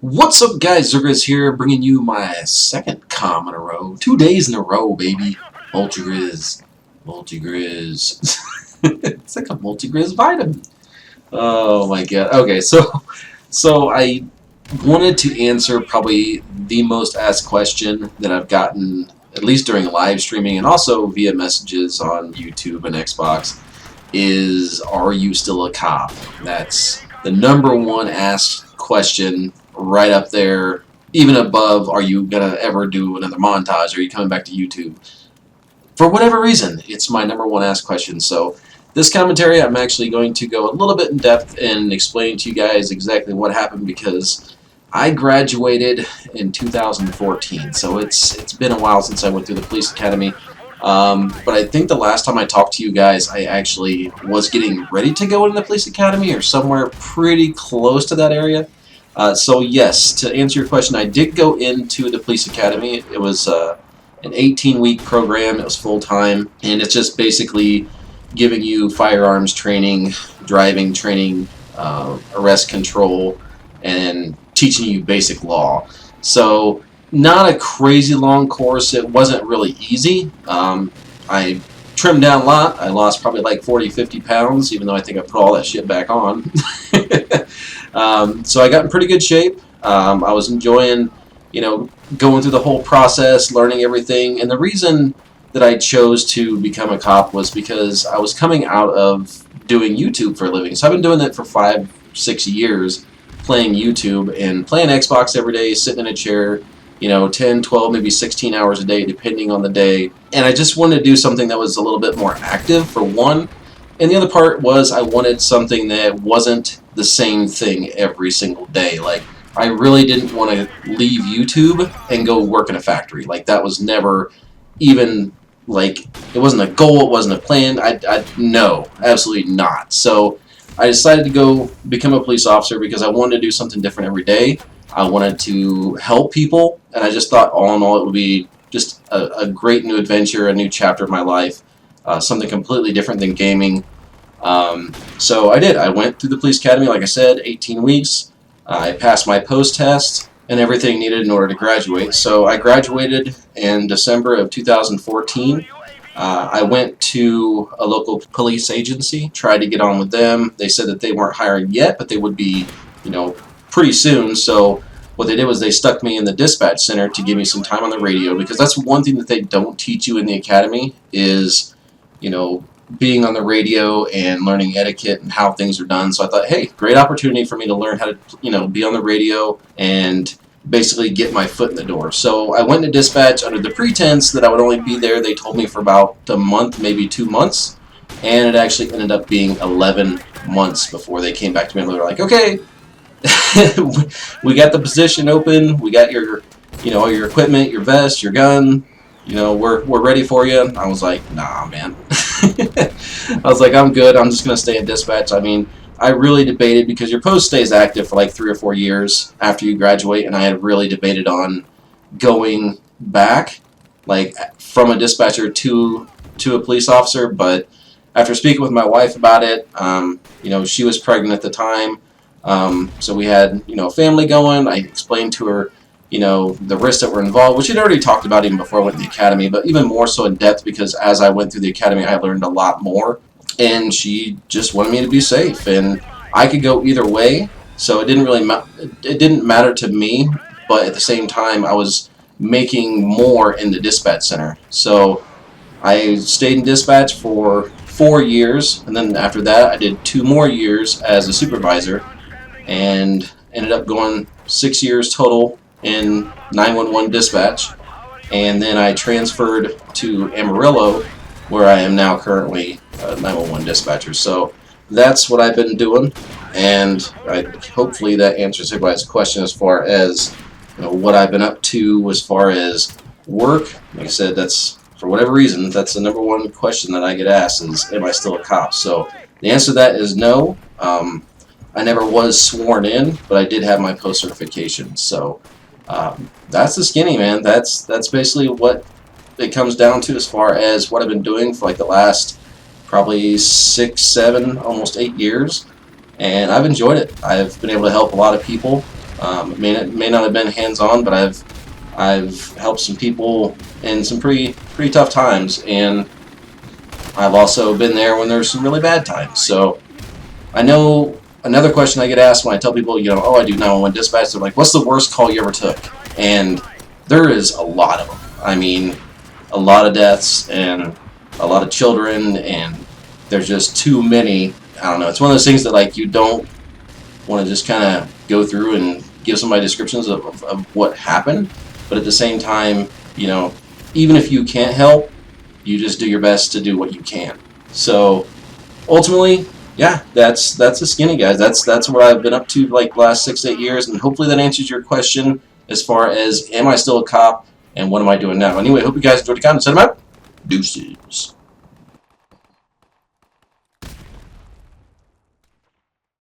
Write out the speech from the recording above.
What's up, guys? zzirGrizz here, bringing you my second comm in a row. 2 days in a row, baby. MWR. MWR. It's like a MWR vitamin. Oh my god. Okay, so I wanted to answer probably the most asked question that I've gotten, at least during live streaming and also via messages on YouTube and Xbox, is are you still a cop? That's the number one asked question, right up there, even above are you gonna ever do another montage, are you coming back to YouTube? For whatever reason, it's my number one asked question. So this commentary, I'm actually going to go a little bit in depth and explain to you guys exactly what happened, because I graduated in 2014, so it's been a while since I went through the police academy. But I think the last time I talked to you guys, I actually was getting ready to go into the police academy or somewhere pretty close to that area. So yes, to answer your question, I did go into the police academy. It was an 18-week program. It was full-time, and it's just basically giving you firearms training, driving training, arrest control, and teaching you basic law. So not a crazy long course. It wasn't really easy. I trimmed down a lot. I lost probably like 40-50 pounds, even though I think I put all that shit back on. So I got in pretty good shape. I was enjoying, going through the whole process, learning everything. And the reason that I chose to become a cop was because I was coming out of doing YouTube for a living. So I've been doing that for 5-6 years, playing YouTube and playing Xbox every day, sitting in a chair, 10, 12, maybe 16 hours a day, depending on the day. And I just wanted to do something that was a little bit more active, for one. And the other part was I wanted something that wasn't the same thing every single day. Like, I really didn't want to leave YouTube and go work in a factory. Like, that was never even, like, it wasn't a goal, it wasn't a plan. No, absolutely not. So I decided to go become a police officer because I wanted to do something different every day. I wanted to help people, and I just thought all in all it would be just a great new adventure, a new chapter of my life, something completely different than gaming. So I did. I went through the police academy, like I said, 18 weeks. I passed my post test and everything needed in order to graduate. So I graduated in December of 2014. I went to a local police agency, tried to get on with them. They said that they weren't hiring yet, but they would be, pretty soon. So what they did was they stuck me in the dispatch center to give me some time on the radio, because that's one thing that they don't teach you in the academy is, being on the radio and learning etiquette and how things are done. So I thought, hey, great opportunity for me to learn how to, be on the radio and basically get my foot in the door. So I went to dispatch under the pretense that I would only be there. They told me for about a month, maybe 2 months, and it actually ended up being 11 months before they came back to me and they were like, okay, we got the position open, we got your, your equipment, your vest, your gun, we're ready for you. I was like, nah, man. I was like, I'm good. I'm just going to stay in dispatch. I mean, I really debated, because your post stays active for like 3 or 4 years after you graduate, and I had really debated on going back, like from a dispatcher to a police officer. But after speaking with my wife about it, she was pregnant at the time, so we had a family going. I explained to her the risks that were involved, which I'd already talked about even before I went to the academy, but even more so in depth, because as I went through the academy, I learned a lot more, and she just wanted me to be safe, and I could go either way, so it didn't matter to me, but at the same time, I was making more in the dispatch center. So I stayed in dispatch for 4 years, and then after that, I did 2 more years as a supervisor, and ended up going 6 years total in 911 dispatch, and then I transferred to Amarillo, where I am now currently a 911 dispatcher. So that's what I've been doing, and hopefully that answers everybody's question as far as what I've been up to as far as work. Like I said, that's, for whatever reason, that's the number one question that I get asked is, am I still a cop? So the answer to that is no. I never was sworn in, but I did have my post certification. So that's the skinny, man. That's basically what it comes down to as far as what I've been doing for like the last probably 6, 7, almost 8 years, and I've enjoyed it. I've been able to help a lot of people, May not have been hands-on, but I've helped some people in some pretty tough times, and I've also been there when there's some really bad times. So I know another question I get asked when I tell people, you know, oh, I do 911 dispatch, they're like, what's the worst call you ever took? And there is a lot of them. I mean, a lot of deaths and a lot of children, and there's just too many. I don't know. It's one of those things that, like, you don't want to just kind of go through and give somebody descriptions of what happened, but at the same time, you know, even if you can't help, you just do your best to do what you can. So ultimately, yeah, that's the skinny, guys. That's what I've been up to like the last 6 to 8 years, and hopefully that answers your question as far as am I still a cop and what am I doing now. Anyway, hope you guys enjoyed the content. Set them out. Deuces.